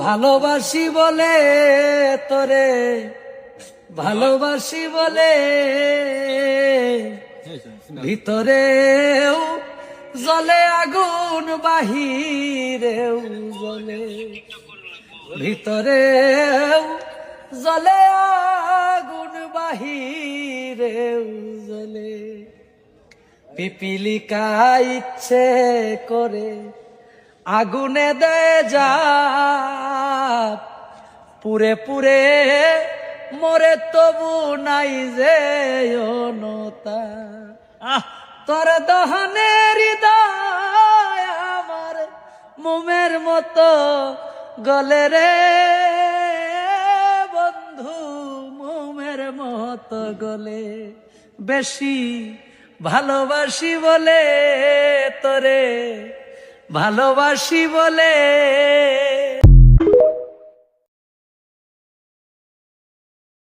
ভালোবাসি বলে তোরে, ভালোবাসি বলে ভিতরেও জ্বলে আগুন, বাহিরেও জ্বলে, ভিতরেও জ্বলে আগুন, বাহিরেও জ্বলে। পিপিলিকা ইচ্ছে করে আগুনে দেয় যা, পুরে পুরে মরে তবু নাই যে অনতা। তোর দহনে হৃদয় আমার মোমের মতো গলে রে বন্ধু, মোমের মতো গলে। বেশি ভালোবাসি বলে তোরে, ভালোবাসি বলে